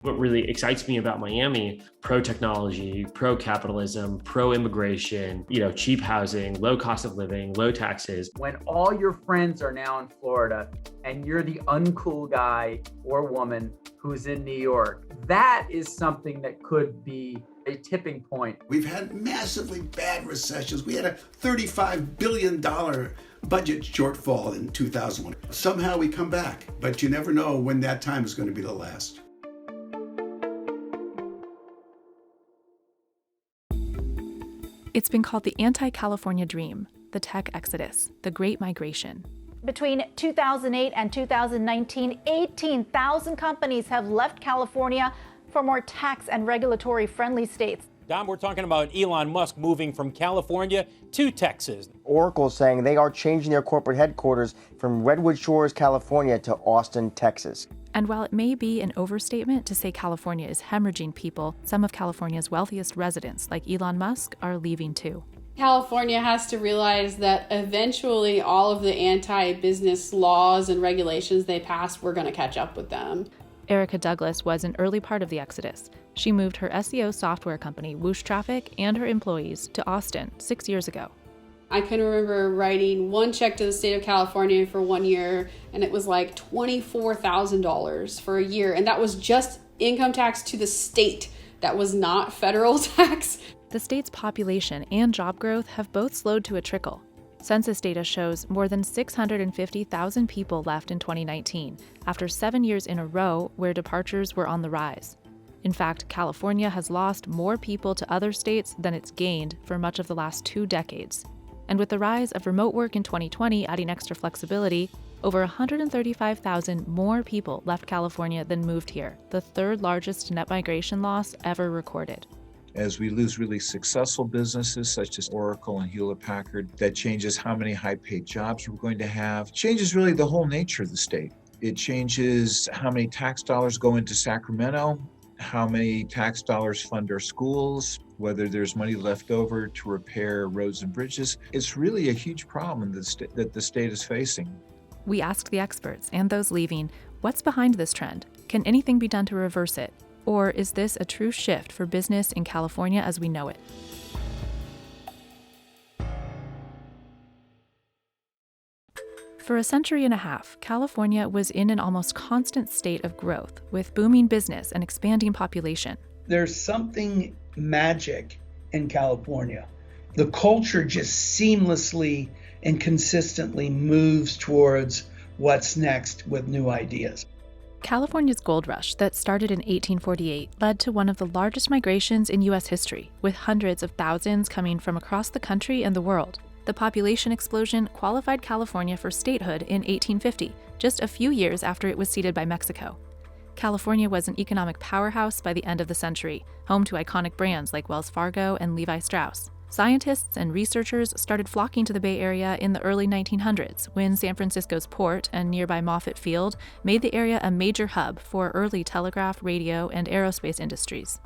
What really excites me about Miami, pro-technology, pro-capitalism, pro-immigration, cheap housing, low cost of living, low taxes. When all your friends are now in Florida and you're the uncool guy or woman who's in New York, that is something that could be a tipping point. We've had massively bad recessions. We had a $35 billion budget shortfall in 2001. Somehow we come back, but you never know when that time is going to be the last. It's been called the anti-California dream, the tech exodus, the Great Migration. Between 2008 and 2019, 18,000 companies have left California for more tax and regulatory friendly states. Dom, we're talking about Elon Musk moving from California to Texas. Oracle saying they are changing their corporate headquarters from Redwood Shores, California to Austin, Texas. And while it may be an overstatement to say California is hemorrhaging people, some of California's wealthiest residents, like Elon Musk, are leaving too. California has to realize that eventually all of the anti-business laws and regulations they passed, we're going to catch up with them. Erica Douglas was an early part of the exodus. She moved her SEO software company, Whoosh Traffic, and her employees to Austin 6 years ago. I can remember writing one check to the state of California for 1 year, and it was like $24,000 for a year. And that was just income tax to the state. That was not federal tax. The state's population and job growth have both slowed to a trickle. Census data shows more than 650,000 people left in 2019, after 7 years in a row where departures were on the rise. In fact, California has lost more people to other states than it's gained for much of the last 2 decades. And with the rise of remote work in 2020 adding extra flexibility, over 135,000 more people left California than moved here, the third largest net migration loss ever recorded. As we lose really successful businesses such as Oracle and Hewlett-Packard, that changes how many high-paid jobs we're going to have. Changes really the whole nature of the state. It changes how many tax dollars go into Sacramento, how many tax dollars fund our schools, whether there's money left over to repair roads and bridges. It's really a huge problem that the state is facing. We asked the experts and those leaving, what's behind this trend? Can anything be done to reverse it? Or is this a true shift for business in California as we know it? For a century and a half, California was in an almost constant state of growth, with booming business and expanding population. There's something magic in California. The culture just seamlessly and consistently moves towards what's next with new ideas. California's gold rush that started in 1848 led to one of the largest migrations in U.S. history, with hundreds of thousands coming from across the country and the world. The population explosion qualified California for statehood in 1850, just a few years after it was ceded by Mexico. California was an economic powerhouse by the end of the century, home to iconic brands like Wells Fargo and Levi Strauss. Scientists and researchers started flocking to the Bay Area in the early 1900s when San Francisco's port and nearby Moffett Field made the area a major hub for early telegraph, radio, and aerospace industries.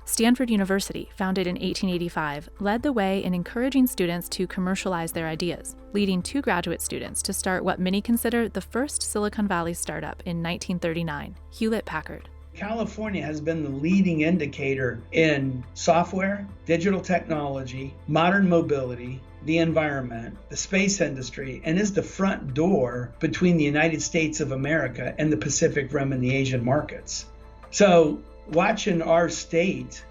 Stanford University, founded in 1885, led the way in encouraging students to commercialize their ideas, leading 2 graduate students to start what many consider the first Silicon Valley startup in 1939, Hewlett-Packard. California has been the leading indicator in software, digital technology, modern mobility, the environment, the space industry, and is the front door between the United States of America and the Pacific Rim and the Asian markets. So watching our state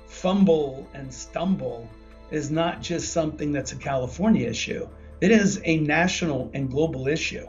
fumble and stumble is not just something that's a California issue. It is a national and global issue.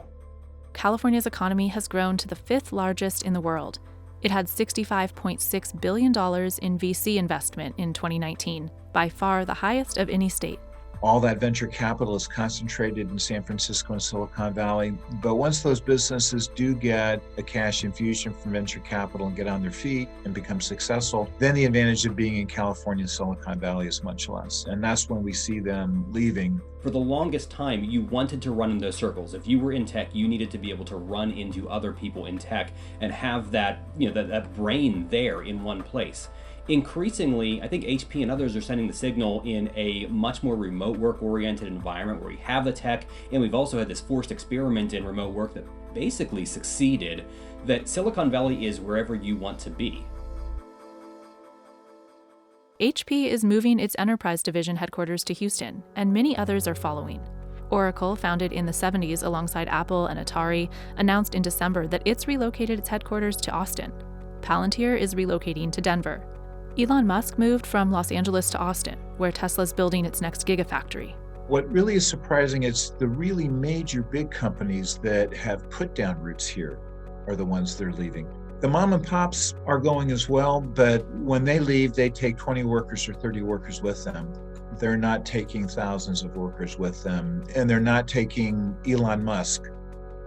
California's economy has grown to the 5th largest in the world. It had $65.6 billion in VC investment in 2019, by far the highest of any state. All that venture capital is concentrated in San Francisco and Silicon Valley. But once those businesses do get a cash infusion from venture capital and get on their feet and become successful, then the advantage of being in California and Silicon Valley is much less. And that's when we see them leaving. For the longest time, you wanted to run in those circles. If you were in tech, you needed to be able to run into other people in tech and have that, that brain there in one place. Increasingly, I think HP and others are sending the signal in a much more remote work-oriented environment where we have the tech, and we've also had this forced experiment in remote work that basically succeeded, that Silicon Valley is wherever you want to be. HP is moving its enterprise division headquarters to Houston, and many others are following. Oracle, founded in the 70s alongside Apple and Atari, announced in December that it's relocated its headquarters to Austin. Palantir is relocating to Denver. Elon Musk moved from Los Angeles to Austin, where Tesla's building its next gigafactory. What really is surprising is the really major big companies that have put down roots here are the ones that are leaving. The mom and pops are going as well, but when they leave, they take 20 workers or 30 workers with them. They're not taking thousands of workers with them, and they're not taking Elon Musk.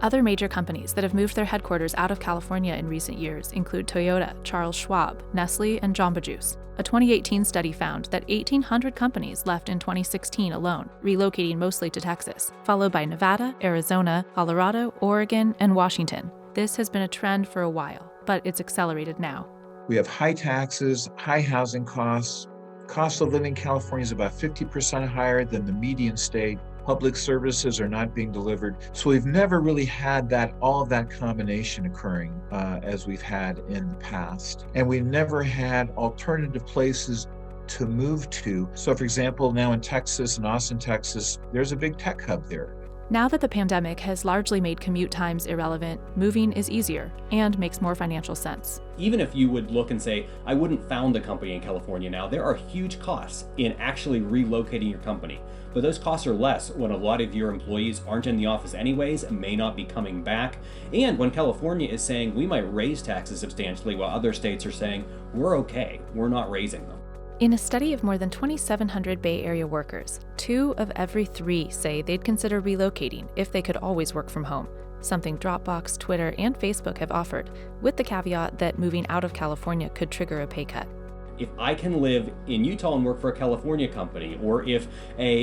Other major companies that have moved their headquarters out of California in recent years include Toyota, Charles Schwab, Nestle, and Jamba Juice. A 2018 study found that 1,800 companies left in 2016 alone, relocating mostly to Texas, followed by Nevada, Arizona, Colorado, Oregon, and Washington. This has been a trend for a while, but it's accelerated now. We have high taxes, high housing costs. Cost of living in California is about 50% higher than the median state. Public services are not being delivered. So we've never really had all of that combination occurring as we've had in the past. And we've never had alternative places to move to. So for example, now in Texas, in Austin, Texas, there's a big tech hub there. Now that the pandemic has largely made commute times irrelevant, moving is easier and makes more financial sense. Even if you would look and say, I wouldn't found a company in California now, there are huge costs in actually relocating your company. But those costs are less when a lot of your employees aren't in the office anyways and may not be coming back. And when California is saying we might raise taxes substantially while other states are saying we're okay, we're not raising them. In a study of more than 2,700 Bay Area workers, 2 of every 3 say they'd consider relocating if they could always work from home, something Dropbox, Twitter, and Facebook have offered, with the caveat that moving out of California could trigger a pay cut. If I can live in Utah and work for a California company, or if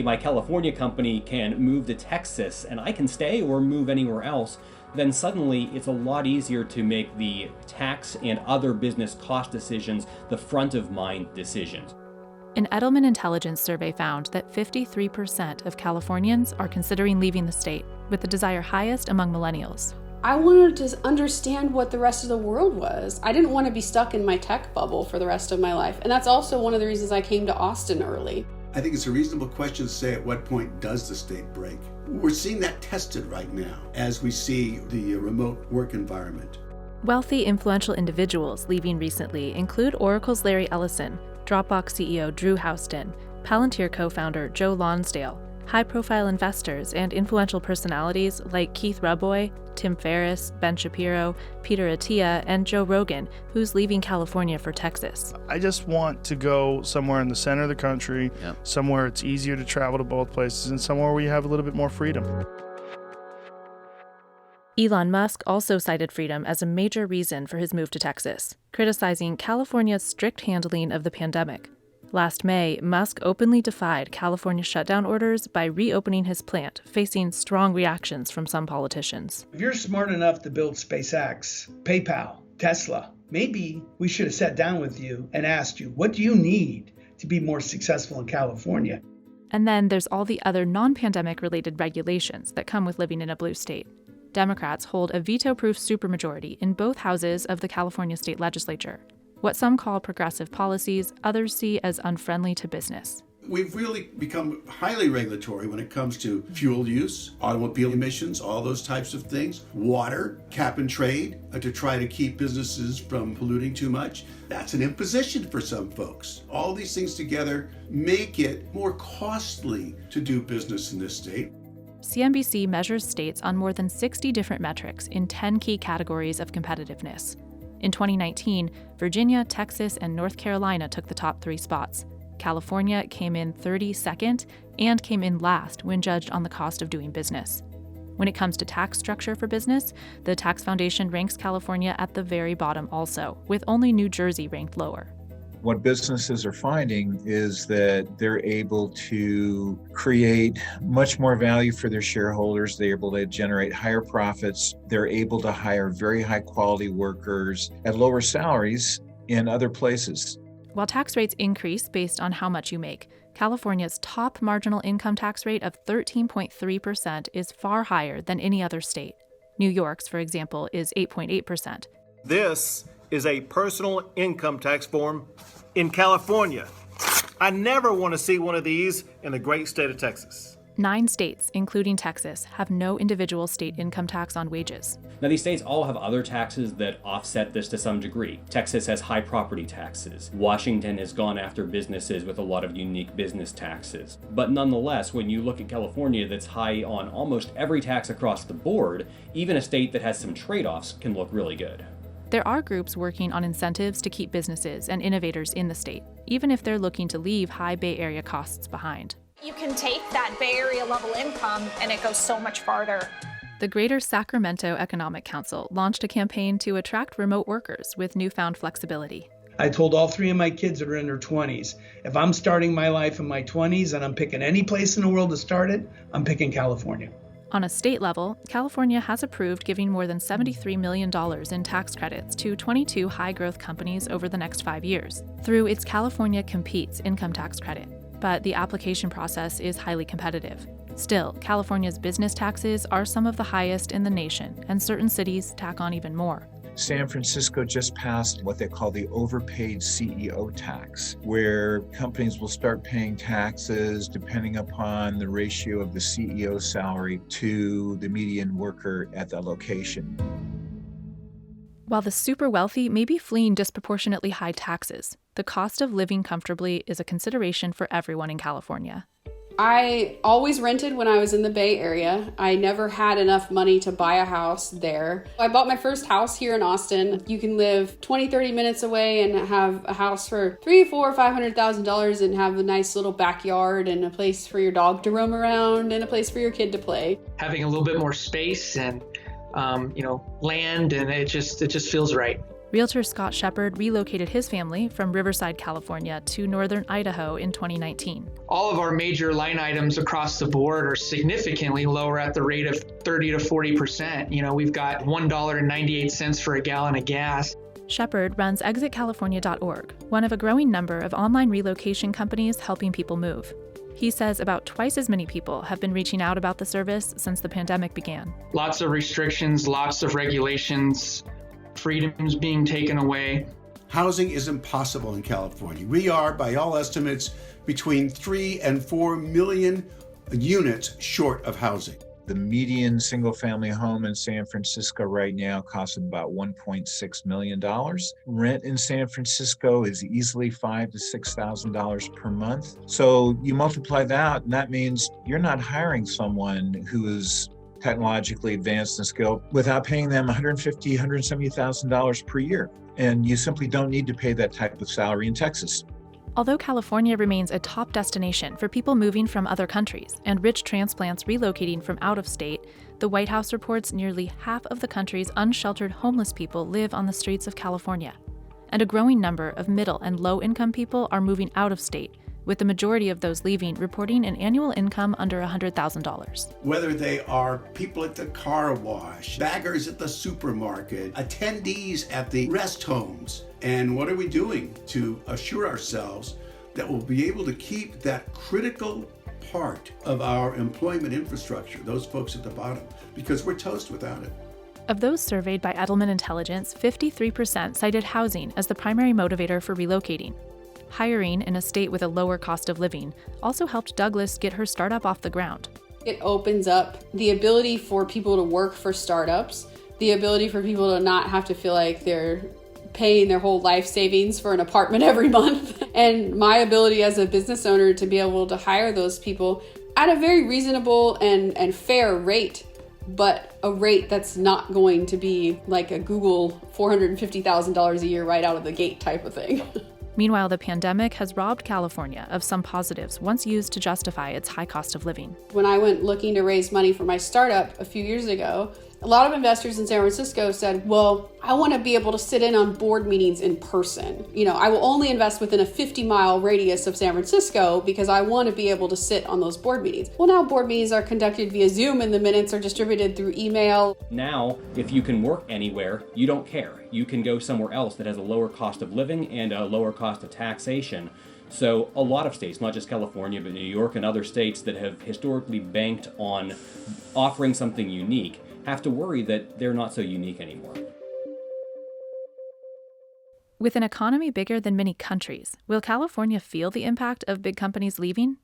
my California company can move to Texas and I can stay or move anywhere else, then suddenly it's a lot easier to make the tax and other business cost decisions the front of mind decisions. An Edelman Intelligence survey found that 53% of Californians are considering leaving the state, with the desire highest among millennials. I wanted to understand what the rest of the world was. I didn't want to be stuck in my tech bubble for the rest of my life. And that's also one of the reasons I came to Austin early. I think it's a reasonable question to say at what point does the state break? We're seeing that tested right now as we see the remote work environment. Wealthy, influential individuals leaving recently include Oracle's Larry Ellison, Dropbox CEO Drew Houston, Palantir co-founder Joe Lonsdale, high-profile investors and influential personalities like Keith Robois, Tim Ferriss, Ben Shapiro, Peter Attia, and Joe Rogan, who's leaving California for Texas. I just want to go somewhere in the center of the country, somewhere it's easier to travel to both places, and somewhere where you have a little bit more freedom. Elon Musk also cited freedom as a major reason for his move to Texas, criticizing California's strict handling of the pandemic. Last May, Musk openly defied California shutdown orders by reopening his plant, facing strong reactions from some politicians. If you're smart enough to build SpaceX, PayPal, Tesla, maybe we should have sat down with you and asked you, what do you need to be more successful in California? And then there's all the other non-pandemic related regulations that come with living in a blue state. Democrats hold a veto-proof supermajority in both houses of the California state legislature. What some call progressive policies, others see as unfriendly to business. We've really become highly regulatory when it comes to fuel use, automobile emissions, all those types of things, water, cap and trade, to try to keep businesses from polluting too much. That's an imposition for some folks. All these things together make it more costly to do business in this state. CNBC measures states on more than 60 different metrics in 10 key categories of competitiveness. In 2019, Virginia, Texas, and North Carolina took the top 3 spots. California came in 32nd and came in last when judged on the cost of doing business. When it comes to tax structure for business, the Tax Foundation ranks California at the very bottom also, with only New Jersey ranked lower. What businesses are finding is that they're able to create much more value for their shareholders. They're able to generate higher profits. They're able to hire very high quality workers at lower salaries in other places. While tax rates increase based on how much you make, California's top marginal income tax rate of 13.3% is far higher than any other state. New York's, for example, is 8.8%. This is a personal income tax form in California. I never want to see one of these in the great state of Texas. 9 states, including Texas, have no individual state income tax on wages. Now, these states all have other taxes that offset this to some degree. Texas has high property taxes. Washington has gone after businesses with a lot of unique business taxes. But nonetheless, when you look at California that's high on almost every tax across the board, even a state that has some trade-offs can look really good. There are groups working on incentives to keep businesses and innovators in the state, even if they're looking to leave high Bay Area costs behind. You can take that Bay Area level income and it goes so much farther. The Greater Sacramento Economic Council launched a campaign to attract remote workers with newfound flexibility. I told all 3 of my kids that are in their 20s, if I'm starting my life in my 20s and I'm picking any place in the world to start it, I'm picking California. On a state level, California has approved giving more than $73 million in tax credits to 22 high-growth companies over the next 5 years through its California Competes income tax credit. But the application process is highly competitive. Still, California's business taxes are some of the highest in the nation, and certain cities tack on even more. San Francisco just passed what they call the overpaid CEO tax, where companies will start paying taxes depending upon the ratio of the CEO salary to the median worker at the location. While the super wealthy may be fleeing disproportionately high taxes, the cost of living comfortably is a consideration for everyone in California. I always rented when I was in the Bay Area. I never had enough money to buy a house there. I bought my first house here in Austin. You can live 20, 30 minutes away and have a house for $300,000, $400,000, $500,000 and have a nice little backyard and a place for your dog to roam around and a place for your kid to play. Having a little bit more space and land, and it just feels right. Realtor Scott Shepard relocated his family from Riverside, California to northern Idaho in 2019. All of our major line items across the board are significantly lower at the rate of 30 to 40%. We've got $1.98 for a gallon of gas. Shepard runs ExitCalifornia.org, one of a growing number of online relocation companies helping people move. He says about twice as many people have been reaching out about the service since the pandemic began. Lots of restrictions, lots of regulations, freedoms being taken away. Housing is impossible in California. We are, by all estimates, between 3 and 4 million units short of housing. The median single-family home in San Francisco right now costs about $1.6 million. Rent in San Francisco is easily $5,000 to $6,000 per month. So you multiply that out, and that means you're not hiring someone who is technologically advanced and skilled without paying them $150,000, $170,000 per year. And you simply don't need to pay that type of salary in Texas. Although California remains a top destination for people moving from other countries and rich transplants relocating from out of state, the White House reports nearly half of the country's unsheltered homeless people live on the streets of California. And a growing number of middle and low-income people are moving out of state, with the majority of those leaving reporting an annual income under $100,000. Whether they are people at the car wash, baggers at the supermarket, attendees at the rest homes. And what are we doing to assure ourselves that we'll be able to keep that critical part of our employment infrastructure, those folks at the bottom, because we're toast without it. Of those surveyed by Edelman Intelligence, 53% cited housing as the primary motivator for relocating. Hiring in a state with a lower cost of living also helped Douglas get her startup off the ground. It opens up the ability for people to work for startups, the ability for people to not have to feel like they're paying their whole life savings for an apartment every month, and my ability as a business owner to be able to hire those people at a very reasonable and fair rate, but a rate that's not going to be like a Google $450,000 a year right out of the gate type of thing. Meanwhile, the pandemic has robbed California of some positives once used to justify its high cost of living. When I went looking to raise money for my startup a few years ago, a lot of investors in San Francisco said, well, I want to be able to sit in on board meetings in person. I will only invest within a 50-mile radius of San Francisco because I want to be able to sit on those board meetings. Well, now board meetings are conducted via Zoom and the minutes are distributed through email. Now, if you can work anywhere, you don't care. You can go somewhere else that has a lower cost of living and a lower cost of taxation. So a lot of states, not just California, but New York and other states that have historically banked on offering something unique, have to worry that they're not so unique anymore. With an economy bigger than many countries, will California feel the impact of big companies leaving?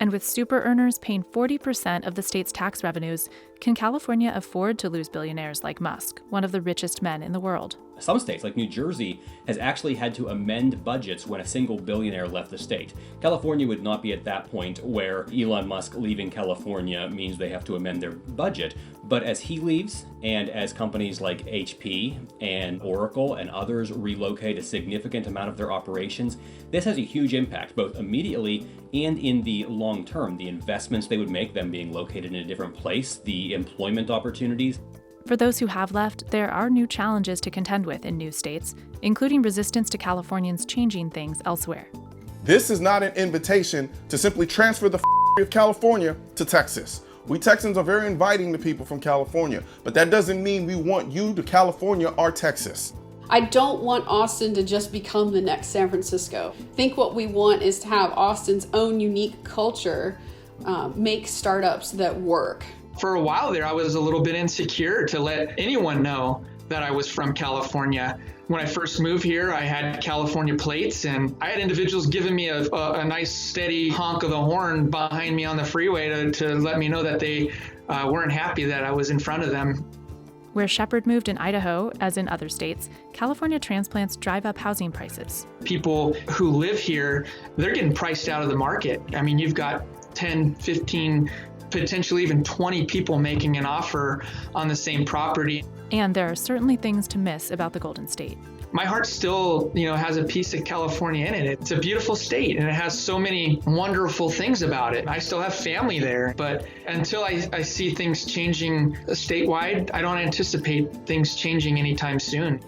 And with super earners paying 40% of the state's tax revenues, can California afford to lose billionaires like Musk, one of the richest men in the world? Some states, like New Jersey, has actually had to amend budgets when a single billionaire left the state. California would not be at that point where Elon Musk leaving California means they have to amend their budget. But as he leaves, and as companies like HP and Oracle and others relocate a significant amount of their operations, this has a huge impact, both immediately and in the long term. The investments they would make, them being located in a different place, the employment opportunities. For those who have left, there are new challenges to contend with in new states, including resistance to Californians changing things elsewhere. This is not an invitation to simply transfer the of California to Texas. We Texans are very inviting to people from California, but that doesn't mean we want you to California or Texas. I don't want Austin to just become the next San Francisco. I think what we want is to have Austin's own unique culture, make startups that work. For a while there, I was a little bit insecure to let anyone know that I was from California. When I first moved here, I had California plates, and I had individuals giving me a nice steady honk of the horn behind me on the freeway to let me know that they weren't happy that I was in front of them. Where Shepard moved in Idaho, as in other states, California transplants drive up housing prices. People who live here, they're getting priced out of the market. I mean, you've got 10, 15, potentially even 20 people making an offer on the same property. And there are certainly things to miss about the Golden State. My heart still, has a piece of California in it. It's a beautiful state and it has so many wonderful things about it. I still have family there, but until I see things changing statewide, I don't anticipate things changing anytime soon.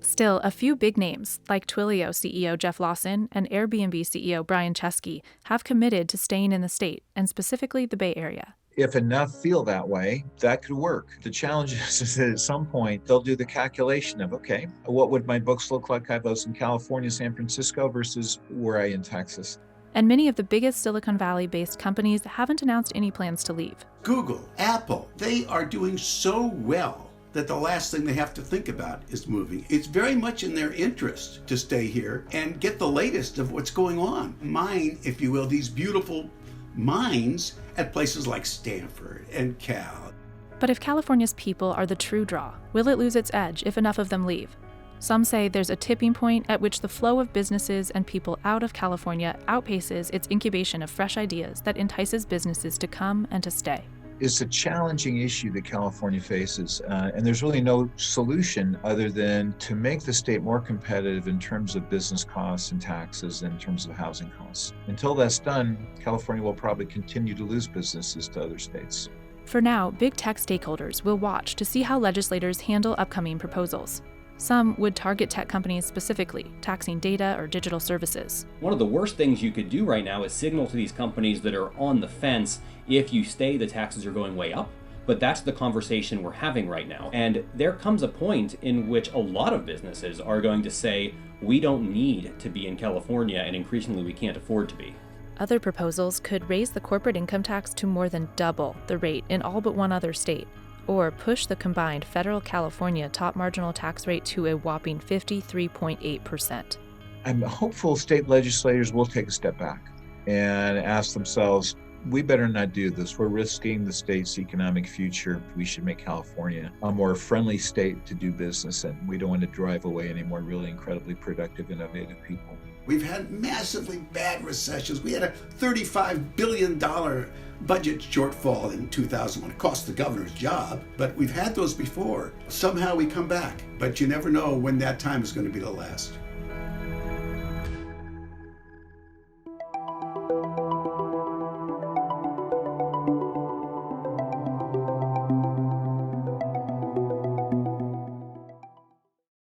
Still, a few big names, like Twilio CEO Jeff Lawson and Airbnb CEO Brian Chesky, have committed to staying in the state, and specifically the Bay Area. If enough feel that way, that could work. The challenge is that at some point, they'll do the calculation of, okay, what would my books look like if I was in California, San Francisco versus were I in Texas? And many of the biggest Silicon Valley-based companies haven't announced any plans to leave. Google, Apple, they are doing so well that the last thing they have to think about is moving. It's very much in their interest to stay here and get the latest of what's going on. Mine, if you will, these beautiful minds at places like Stanford and Cal. But if California's people are the true draw, will it lose its edge if enough of them leave? Some say there's a tipping point at which the flow of businesses and people out of California outpaces its incubation of fresh ideas that entices businesses to come and to stay. It's a challenging issue that California faces, and there's really no solution other than to make the state more competitive in terms of business costs and taxes, and in terms of housing costs. Until that's done, California will probably continue to lose businesses to other states. For now, big tech stakeholders will watch to see how legislators handle upcoming proposals. Some would target tech companies specifically, taxing data or digital services. One of the worst things you could do right now is signal to these companies that are on the fence, if you stay, the taxes are going way up. But that's the conversation we're having right now. And there comes a point in which a lot of businesses are going to say, we don't need to be in California, and increasingly we can't afford to be. Other proposals could raise the corporate income tax to more than double the rate in all but one other state, or push the combined federal California top marginal tax rate to a whopping 53.8%. I'm hopeful state legislators will take a step back and ask themselves, we better not do this. We're risking the state's economic future. We should make California a more friendly state to do business in. We don't want to drive away any more really incredibly productive, innovative people. We've had massively bad recessions. We had a $35 billion budget shortfall in 2001. It cost the governor's job, but we've had those before. Somehow we come back, but you never know when that time is going to be the last.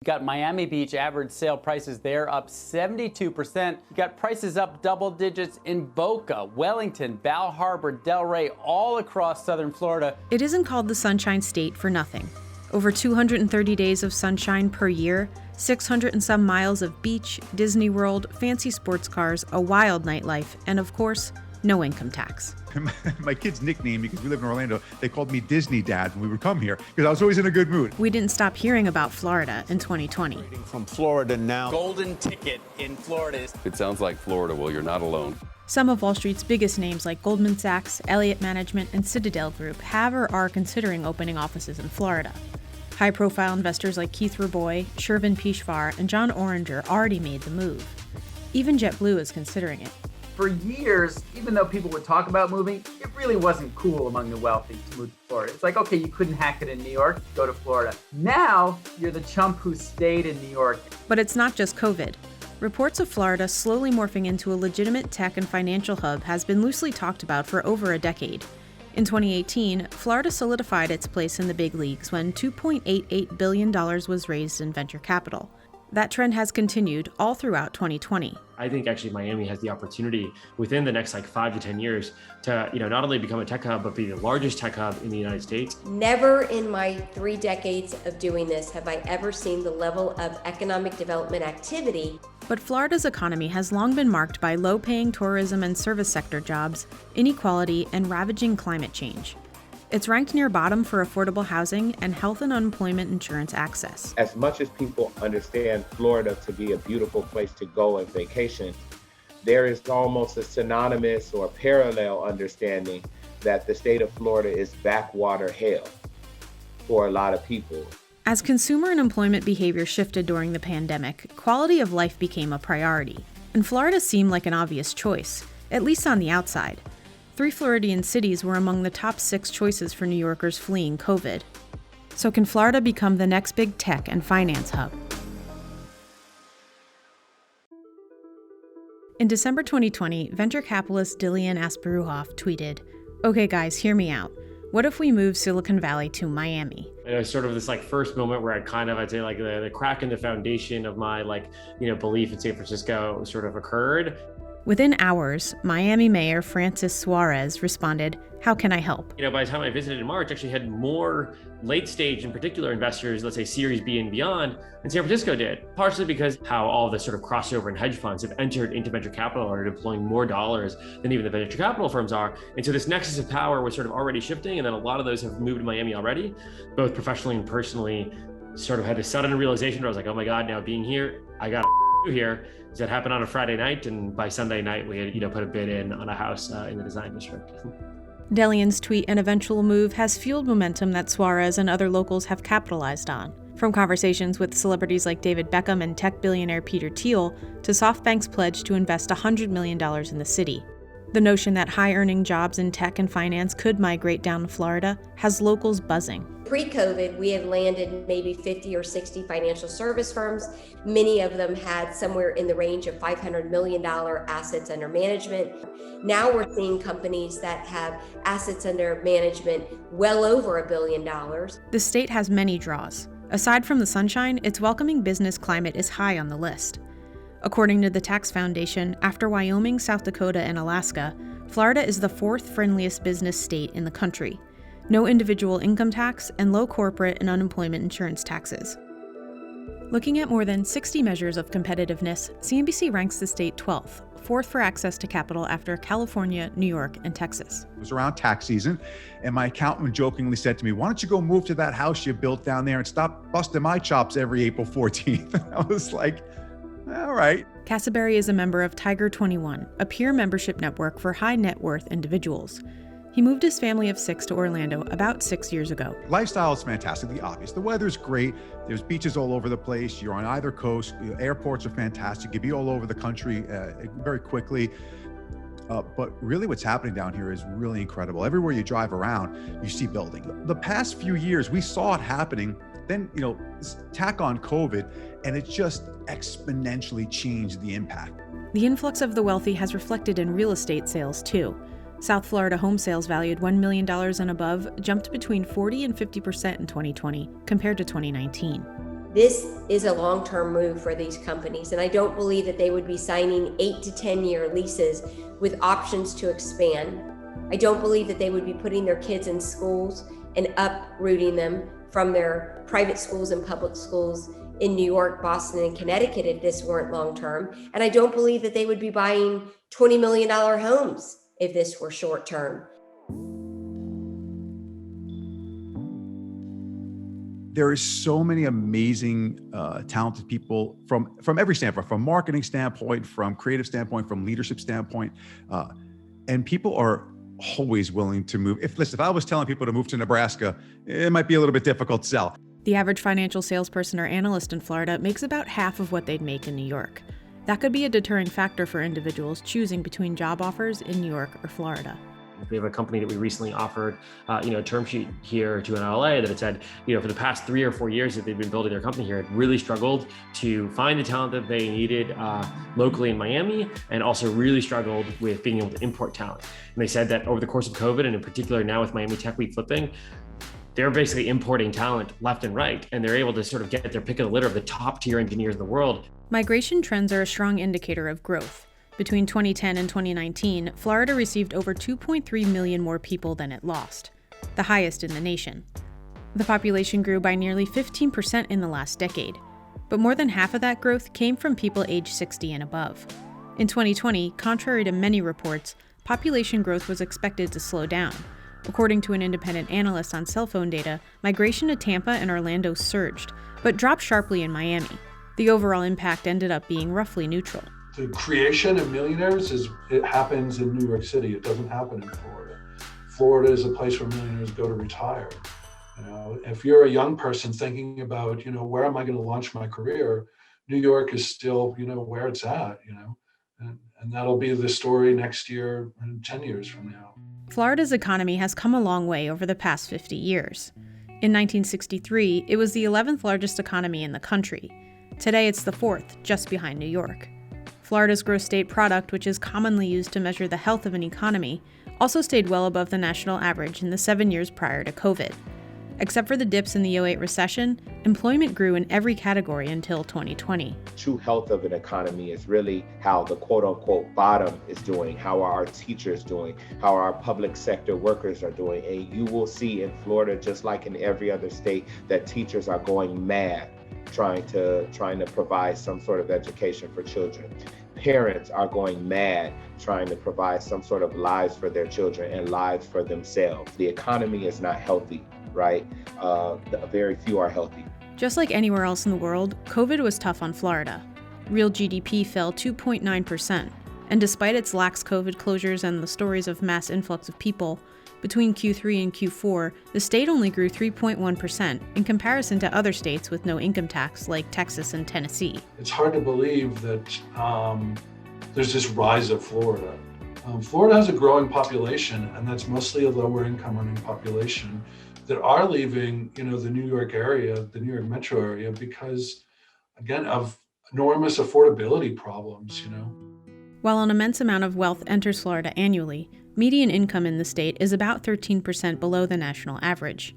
Got Miami Beach average sale prices there up 72%. You got prices up double digits in Boca, Wellington, Bal Harbour, Delray, all across southern Florida. It isn't called the Sunshine State for nothing. Over 230 days of sunshine per year, 600 and some miles of beach, Disney World, fancy sports cars, a wild nightlife, and of course, no income tax. My kids' nickname, because we live in Orlando, they called me Disney Dad when we would come here, because I was always in a good mood. We didn't stop hearing about Florida in 2020. From Florida now. Golden ticket in Florida. It sounds like Florida. Well, you're not alone. Some of Wall Street's biggest names like Goldman Sachs, Elliot Management, and Citadel Group have or are considering opening offices in Florida. High-profile investors like Keith Robois, Shervin Pishevar, and John Oranger already made the move. Even JetBlue is considering it. For years, even though people would talk about moving, it really wasn't cool among the wealthy to move to Florida. It's like, okay, you couldn't hack it in New York, go to Florida. Now, you're the chump who stayed in New York. But it's not just COVID. Reports of Florida slowly morphing into a legitimate tech and financial hub has been loosely talked about for over a decade. In 2018, Florida solidified its place in the big leagues when $2.88 billion was raised in venture capital. That trend has continued all throughout 2020. I think actually Miami has the opportunity within the next 5 to 10 years to, not only become a tech hub, but be the largest tech hub in the United States. Never in my 3 decades of doing this have I ever seen the level of economic development activity. But Florida's economy has long been marked by low-paying tourism and service sector jobs, inequality, and ravaging climate change. It's ranked near bottom for affordable housing and health and unemployment insurance access. As much as people understand Florida to be a beautiful place to go and vacation, there is almost a synonymous or parallel understanding that the state of Florida is backwater hell for a lot of people. As consumer and employment behavior shifted during the pandemic, quality of life became a priority, and Florida seemed like an obvious choice, at least on the outside. 3 Floridian cities were among the top 6 choices for New Yorkers fleeing COVID. So can Florida become the next big tech and finance hub? In December 2020, venture capitalist Dillian Asparuhoff tweeted, "Okay guys, hear me out. What if we move Silicon Valley to Miami?" It was sort of this first moment where I'd say the crack in the foundation of my belief in San Francisco sort of occurred. Within hours, Miami Mayor Francis Suarez responded, "How can I help?" By the time I visited in March, actually had more late stage, in particular, investors, let's say Series B and beyond, than San Francisco did. Partially because how all the sort of crossover and hedge funds have entered into venture capital and are deploying more dollars than even the venture capital firms are. And so this nexus of power was sort of already shifting, and then a lot of those have moved to Miami already, both professionally and personally. Sort of had this sudden realization where I was like, oh my God, now being here, I got to here. That happened on a Friday night, and by Sunday night we had put a bid in on a house in the design district. Dillian's tweet and eventual move has fueled momentum that Suarez and other locals have capitalized on. From conversations with celebrities like David Beckham and tech billionaire Peter Thiel to SoftBank's pledge to invest $100 million in the city. The notion that high-earning jobs in tech and finance could migrate down to Florida has locals buzzing. Pre-COVID, we had landed maybe 50 or 60 financial service firms. Many of them had somewhere in the range of $500 million assets under management. Now we're seeing companies that have assets under management well over $1 billion. The state has many draws. Aside from the sunshine, its welcoming business climate is high on the list. According to the Tax Foundation, after Wyoming, South Dakota, and Alaska, Florida is the 4th friendliest business state in the country. No individual income tax and low corporate and unemployment insurance taxes. Looking at more than 60 measures of competitiveness, CNBC ranks the state 12th, 4th for access to capital after California, New York, and Texas. It was around tax season, and my accountant jokingly said to me, "Why don't you go move to that house you built down there and stop busting my chops every April 14th? I was like, all right. Cassaberry is a member of Tiger 21, a peer membership network for high net worth individuals. He moved his family of 6 to Orlando about 6 years ago. Lifestyle is fantastic, the obvious. The weather's great. There's beaches all over the place. You're on either coast. Airports are fantastic. You'd be all over the country very quickly. But really what's happening down here is really incredible. Everywhere you drive around, you see building. The past few years, we saw it happening. Then, tack on COVID, and it just exponentially changed the impact. The influx of the wealthy has reflected in real estate sales, too. South Florida home sales valued $1 million and above jumped between 40% and 50% in 2020 compared to 2019. This is a long-term move for these companies, and I don't believe that they would be signing 8 to 10-year leases with options to expand. I don't believe that they would be putting their kids in schools and uprooting them from their private schools and public schools in New York, Boston, and Connecticut if this weren't long-term. And I don't believe that they would be buying $20 million homes if this were short term. There is so many amazing, talented people from every standpoint, from marketing standpoint, from creative standpoint, from leadership standpoint, and people are always willing to move. If I was telling people to move to Nebraska, it might be a little bit difficult to sell. The average financial salesperson or analyst in Florida makes about half of what they'd make in New York. That could be a deterring factor for individuals choosing between job offers in New York or Florida. We have a company that we recently offered, a term sheet here to an LA that had said, for the past 3 or 4 years that they've been building their company here, had really struggled to find the talent that they needed locally in Miami, and also really struggled with being able to import talent. And they said that over the course of COVID, and in particular now with Miami Tech Week flipping, they're basically importing talent left and right, and they're able to sort of get their pick of the litter of the top tier engineers in the world. Migration trends are a strong indicator of growth. Between 2010 and 2019, Florida received over 2.3 million more people than it lost, the highest in the nation. The population grew by nearly 15% in the last decade, but more than half of that growth came from people aged 60 and above. In 2020, contrary to many reports, population growth was expected to slow down. According to an independent analyst on cell phone data, migration to Tampa and Orlando surged, but dropped sharply in Miami. The overall impact ended up being roughly neutral. The creation of millionaires it happens in New York City. It doesn't happen in Florida. Florida is a place where millionaires go to retire. If you're a young person thinking about, where am I going to launch my career, New York is still, where it's at, and that'll be the story next year and 10 years from now. Florida's economy has come a long way over the past 50 years. In 1963, it was the 11th largest economy in the country. Today, it's the 4th, just behind New York. Florida's gross state product, which is commonly used to measure the health of an economy, also stayed well above the national average in the 7 years prior to COVID. Except for the dips in the 2008 recession, employment grew in every category until 2020. True health of an economy is really how the quote-unquote bottom is doing, how are our teachers doing, how our public sector workers are doing. And you will see in Florida, just like in every other state, that teachers are going mad trying to provide some sort of education for children. Parents are going mad trying to provide some sort of lives for their children and lives for themselves. The economy is not healthy, right? Very few are healthy. Just like anywhere else in the world, COVID was tough on Florida. Real GDP fell 2.9%, and despite its lax COVID closures and the stories of mass influx of people, between Q3 and Q4, the state only grew 3.1% in comparison to other states with no income tax like Texas and Tennessee. It's hard to believe that there's this rise of Florida. Florida has a growing population, and that's mostly a lower income earning population that are leaving, the New York area, the New York metro area, because, again, of enormous affordability problems, While an immense amount of wealth enters Florida annually, median income in the state is about 13% below the national average.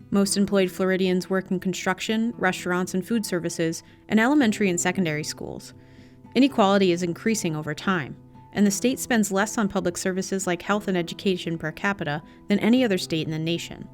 Most employed Floridians work in construction, restaurants and food services, and elementary and secondary schools. Inequality is increasing over time, and the state spends less on public services like health and education per capita than any other state in the nation.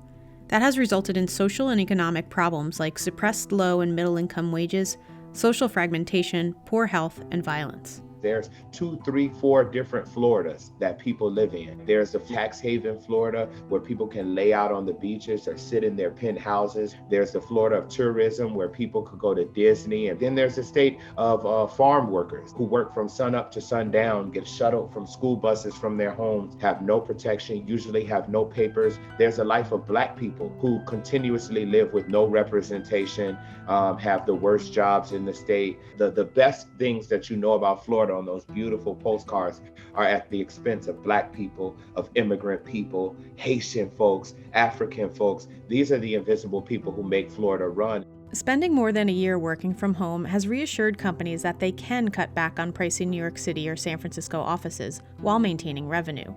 That has resulted in social and economic problems like suppressed low and middle income wages, social fragmentation, poor health, and violence. There's 2, 3, 4 different Floridas that people live in. There's the tax haven Florida, where people can lay out on the beaches or sit in their penthouses. There's the Florida of tourism, where people could go to Disney. And then there's the state of farm workers who work from sun up to sundown, get shuttled from school buses from their homes, have no protection, usually have no papers. There's a life of Black people who continuously live with no representation, have the worst jobs in the state. The best things that you know about Florida on those beautiful postcards are at the expense of Black people, of immigrant people, Haitian folks, African folks. These are the invisible people who make Florida run. Spending more than a year working from home has reassured companies that they can cut back on pricing New York City or San Francisco offices while maintaining revenue.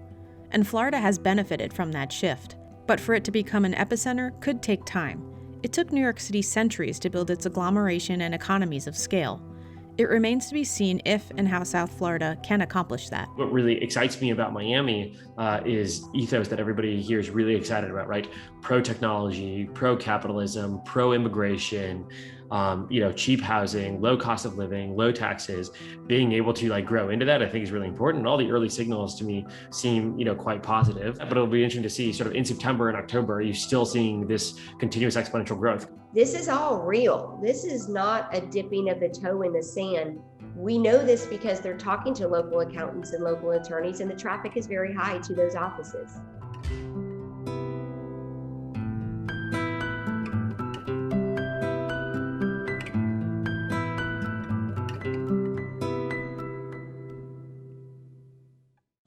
And Florida has benefited from that shift. But for it to become an epicenter could take time. It took New York City centuries to build its agglomeration and economies of scale. It remains to be seen if and how South Florida can accomplish that. What really excites me about Miami is ethos that everybody here is really excited about, right? Pro-technology, pro-capitalism, pro-immigration, cheap housing, low cost of living, low taxes, being able to like grow into that, I think is really important. And all the early signals to me seem, quite positive, but it'll be interesting to see sort of in September and October, are you still seeing this continuous exponential growth? This is all real. This is not a dipping of the toe in the sand. We know this because they're talking to local accountants and local attorneys, and the traffic is very high to those offices.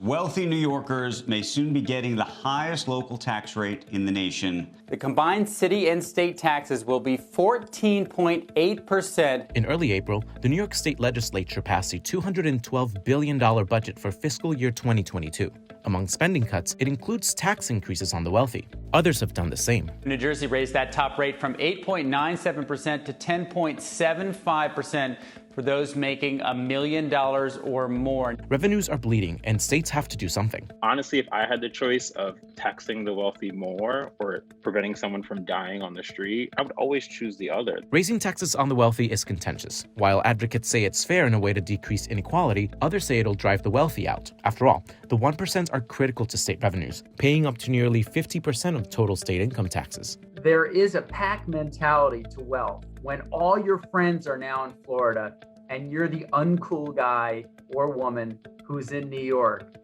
Wealthy New Yorkers may soon be getting the highest local tax rate in the nation. The combined city and state taxes will be 14.8%. In early April, the New York State Legislature passed a $212 billion budget for fiscal year 2022. Among spending cuts, it includes tax increases on the wealthy. Others have done the same. New Jersey raised that top rate from 8.97% to 10.75% for those making $1 million or more. Revenues are bleeding, and states have to do something. Honestly, if I had the choice of taxing the wealthy more or preventing someone from dying on the street, I would always choose the other. Raising taxes on the wealthy is contentious. While advocates say it's fair in a way to decrease inequality, others say it'll drive the wealthy out. After all, the 1% are critical to state revenues, paying up to nearly 50% of total state income taxes. There is a pack mentality to wealth. When all your friends are now in Florida and you're the uncool guy or woman who's in New York,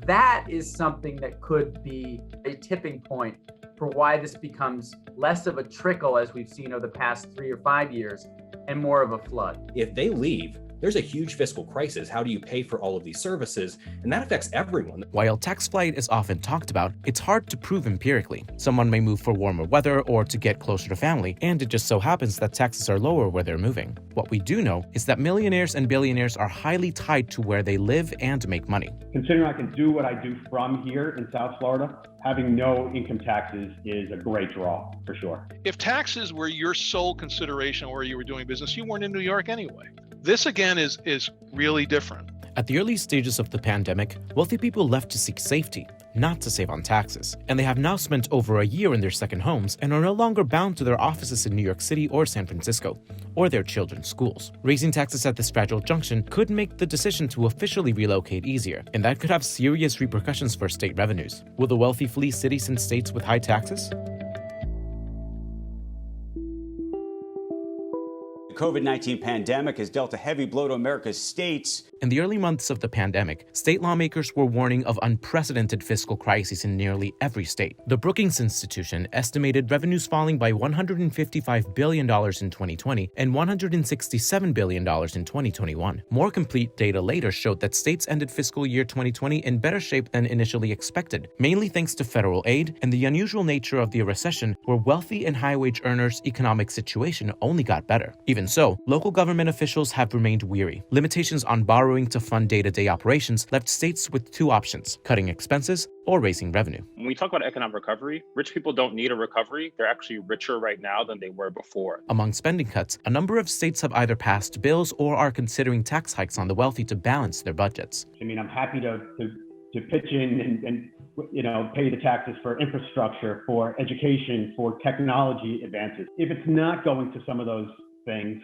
that is something that could be a tipping point for why this becomes less of a trickle as we've seen over the past 3 or 5 years and more of a flood. If they leave, there's a huge fiscal crisis. How do you pay for all of these services? And that affects everyone. While tax flight is often talked about, it's hard to prove empirically. Someone may move for warmer weather or to get closer to family, and it just so happens that taxes are lower where they're moving. What we do know is that millionaires and billionaires are highly tied to where they live and make money. Considering I can do what I do from here in South Florida, having no income taxes is a great draw, for sure. If taxes were your sole consideration where you were doing business, you weren't in New York anyway. This, again, is really different. At the early stages of the pandemic, wealthy people left to seek safety, not to save on taxes. And they have now spent over a year in their second homes and are no longer bound to their offices in New York City or San Francisco, or their children's schools. Raising taxes at this fragile junction could make the decision to officially relocate easier, and that could have serious repercussions for state revenues. Will the wealthy flee cities and states with high taxes? The COVID-19 pandemic has dealt a heavy blow to America's states. In the early months of the pandemic, state lawmakers were warning of unprecedented fiscal crises in nearly every state. The Brookings Institution estimated revenues falling by $155 billion in 2020 and $167 billion in 2021. More complete data later showed that states ended fiscal year 2020 in better shape than initially expected, mainly thanks to federal aid and the unusual nature of the recession, where wealthy and high-wage earners' economic situation only got better. Even so, local government officials have remained weary. Limitations on borrowing to fund day-to-day operations left states with two options: cutting expenses or raising revenue. When we talk about economic recovery, rich people don't need a recovery. They're actually richer right now than they were before. Among spending cuts, a number of states have either passed bills or are considering tax hikes on the wealthy to balance their budgets. I mean, I'm happy to pitch in and pay the taxes for infrastructure, for education, for technology advances. If it's not going to some of those things,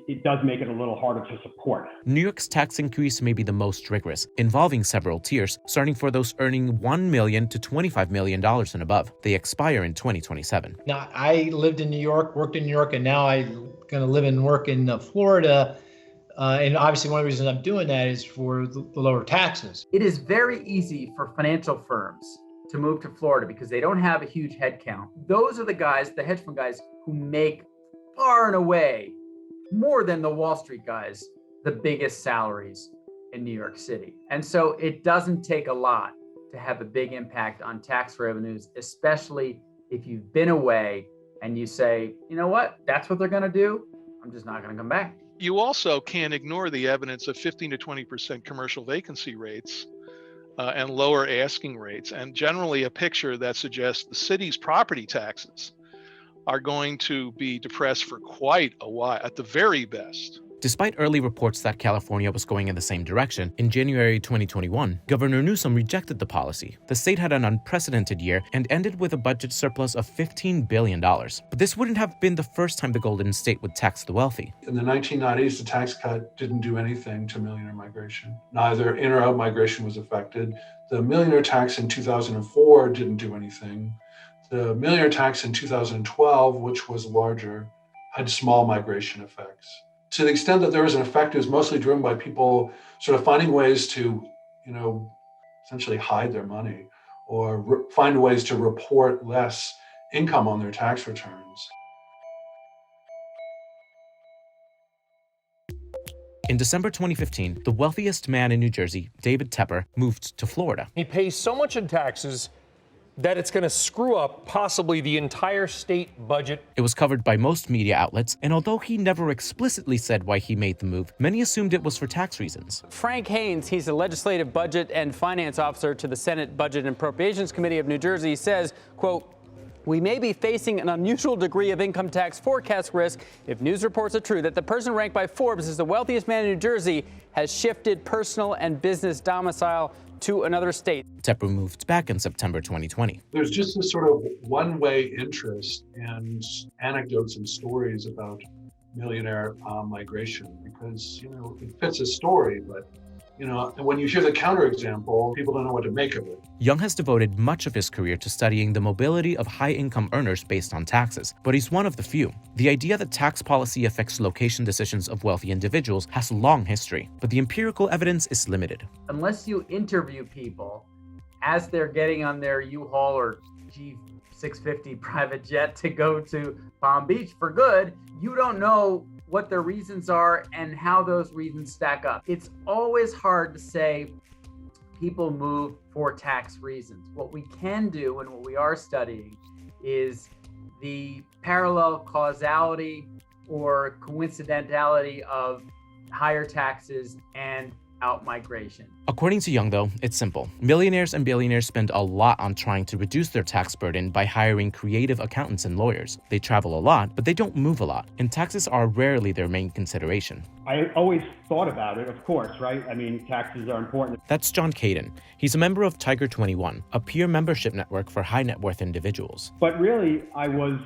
it does make it a little harder to support. New York's tax increase may be the most rigorous, involving several tiers, starting for those earning $1 million to $25 million and above. They expire in 2027. Now, I lived in New York, worked in New York, and now I'm going to live and work in Florida. And obviously, one of the reasons I'm doing that is for the lower taxes. It is very easy for financial firms to move to Florida because they don't have a huge headcount. Those are the guys, the hedge fund guys, who make far and away more than the Wall Street guys, the biggest salaries in New York City. And so it doesn't take a lot to have a big impact on tax revenues, especially if you've been away and you say, you know what, that's what they're going to do. I'm just not going to come back. You also can't ignore the evidence of 15 to 20% commercial vacancy rates and lower asking rates, and generally a picture that suggests the city's property taxes are going to be depressed for quite a while, at the very best. Despite early reports that California was going in the same direction, in January 2021, Governor Newsom rejected the policy. The state had an unprecedented year and ended with a budget surplus of $15 billion. But this wouldn't have been the first time the Golden State would tax the wealthy. In the 1990s, the tax cut didn't do anything to millionaire migration. Neither in or out migration was affected. The millionaire tax in 2004 didn't do anything. The millionaire tax in 2012, which was larger, had small migration effects. To the extent that there was an effect, it was mostly driven by people sort of finding ways to, essentially hide their money or find ways to report less income on their tax returns. In December 2015, the wealthiest man in New Jersey, David Tepper, moved to Florida. He pays so much in taxes that it's going to screw up possibly the entire state budget. It was covered by most media outlets, and although he never explicitly said why he made the move, many assumed it was for tax reasons. Frank Haynes, he's the Legislative Budget and Finance Officer to the Senate Budget and Appropriations Committee of New Jersey, says, quote, "We may be facing an unusual degree of income tax forecast risk if news reports are true that the person ranked by Forbes as the wealthiest man in New Jersey has shifted personal and business domicile to another state." Tepper moved back in September 2020. There's just this sort of one-way interest and anecdotes and stories about millionaire migration because, it fits a story, but and when you hear the counterexample, people don't know what to make of it. Young has devoted much of his career to studying the mobility of high-income earners based on taxes, but he's one of the few. The idea that tax policy affects location decisions of wealthy individuals has a long history, but the empirical evidence is limited. Unless you interview people as they're getting on their U-Haul or G650 private jet to go to Palm Beach for good, you don't know what their reasons are and how those reasons stack up. It's always hard to say people move for tax reasons. What we can do and what we are studying is the parallel causality or coincidentality of higher taxes and out-migration. According to Young, though, it's simple. Millionaires and billionaires spend a lot on trying to reduce their tax burden by hiring creative accountants and lawyers. They travel a lot, but they don't move a lot, and taxes are rarely their main consideration. I always thought about it, of course, right? I mean, taxes are important. That's John Caden. He's a member of Tiger 21, a peer membership network for high net worth individuals. But really, I was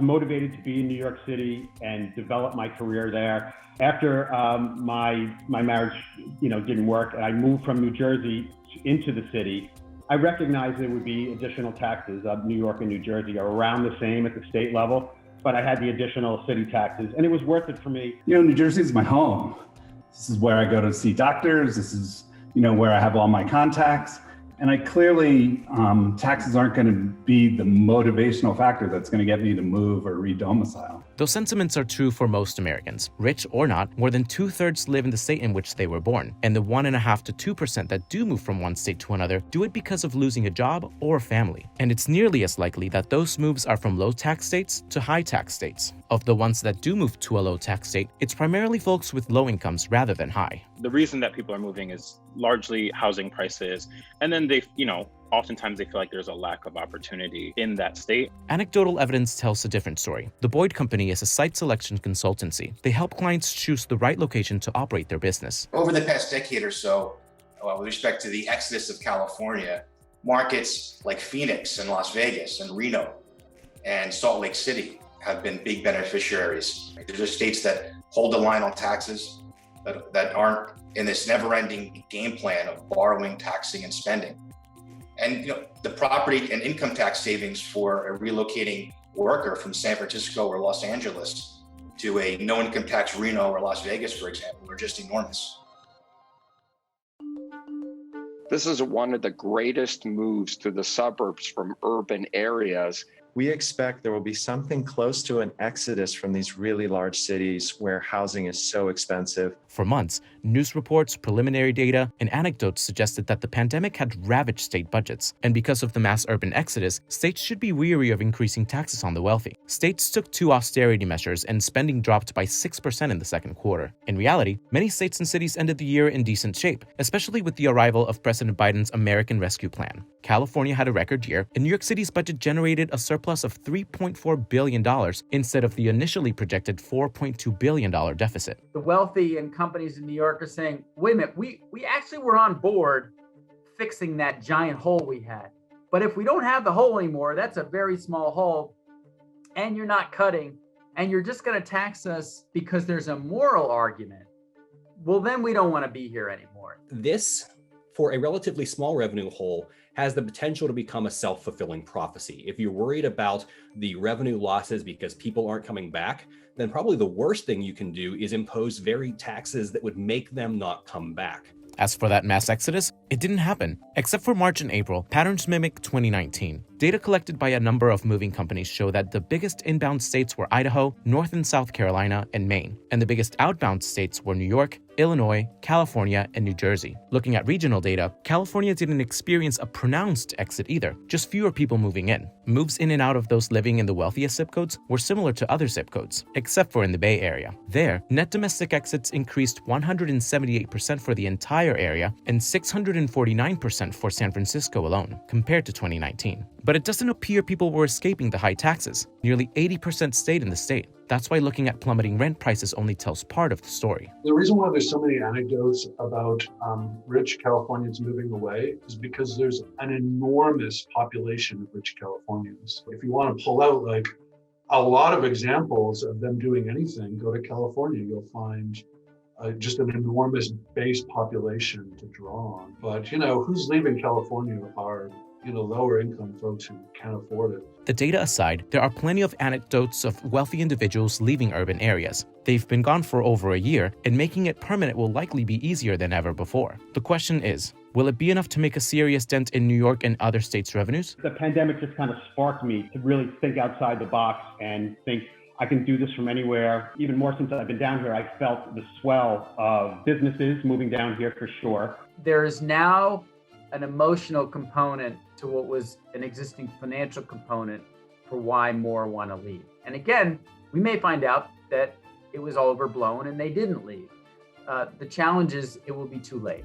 motivated to be in New York City and develop my career there. After my marriage, didn't work, and I moved from New Jersey into the city, I recognized there would be additional taxes. New York and New Jersey are around the same at the state level, but I had the additional city taxes, and it was worth it for me. New Jersey is my home. This is where I go to see doctors. This is, where I have all my contacts. And I clearly, taxes aren't going to be the motivational factor that's going to get me to move or re-domicile. Those sentiments are true for most Americans. Rich or not, more than 2/3 live in the state in which they were born. And the 1.5% to 2% that do move from one state to another do it because of losing a job or family. And it's nearly as likely that those moves are from low tax states to high tax states. Of the ones that do move to a low tax state, it's primarily folks with low incomes rather than high. The reason that people are moving is largely housing prices. And then they, oftentimes they feel like there's a lack of opportunity in that state. Anecdotal evidence tells a different story. The Boyd Company is a site selection consultancy. They help clients choose the right location to operate their business. Over the past decade or so, with respect to the exodus of California, markets like Phoenix and Las Vegas and Reno and Salt Lake City have been big beneficiaries. These are states that hold the line on taxes, that aren't in this never-ending game plan of borrowing, taxing, and spending. And the property and income tax savings for a relocating worker from San Francisco or Los Angeles to a no income tax Reno or Las Vegas, for example, are just enormous. This is one of the greatest moves to the suburbs from urban areas. We expect there will be something close to an exodus from these really large cities where housing is so expensive. For months, news reports, preliminary data, and anecdotes suggested that the pandemic had ravaged state budgets. And because of the mass urban exodus, states should be weary of increasing taxes on the wealthy. States took 2 austerity measures and spending dropped by 6% in the second quarter. In reality, many states and cities ended the year in decent shape, especially with the arrival of President Biden's American Rescue Plan. California had a record year, and New York City's budget generated a surplus surplus of $3.4 billion instead of the initially projected $4.2 billion deficit. The wealthy and companies in New York are saying, wait a minute, we actually were on board fixing that giant hole we had. But if we don't have the hole anymore, that's a very small hole, and you're not cutting, and you're just going to tax us because there's a moral argument, well, then we don't want to be here anymore. This, for a relatively small revenue hole, has the potential to become a self-fulfilling prophecy. If you're worried about the revenue losses because people aren't coming back, then probably the worst thing you can do is impose varied taxes that would make them not come back. As for that mass exodus, it didn't happen. Except for March and April, patterns mimic 2019. Data collected by a number of moving companies show that the biggest inbound states were Idaho, North and South Carolina, and Maine, and the biggest outbound states were New York, Illinois, California, and New Jersey. Looking at regional data, California didn't experience a pronounced exit either, just fewer people moving in. Moves in and out of those living in the wealthiest zip codes were similar to other zip codes, except for in the Bay Area. There, net domestic exits increased 178% for the entire area and 649% for San Francisco alone, compared to 2019. But it doesn't appear people were escaping the high taxes. Nearly 80% stayed in the state. That's why looking at plummeting rent prices only tells part of the story. The reason why there's so many anecdotes about rich Californians moving away is because there's an enormous population of rich Californians. If you want to pull out like a lot of examples of them doing anything, go to California, you'll find just an enormous base population to draw on. But, who's leaving California are lower income folks who can't afford it. The data aside, there are plenty of anecdotes of wealthy individuals leaving urban areas. They've been gone for over a year, and making it permanent will likely be easier than ever before. The question is, will it be enough to make a serious dent in New York and other states' revenues? The pandemic just kind of sparked me to really think outside the box and think I can do this from anywhere. Even more since I've been down here, I felt the swell of businesses moving down here for sure. There is now an emotional component to what was an existing financial component for why more want to leave. And again, we may find out that it was all overblown and they didn't leave. The challenge is it will be too late.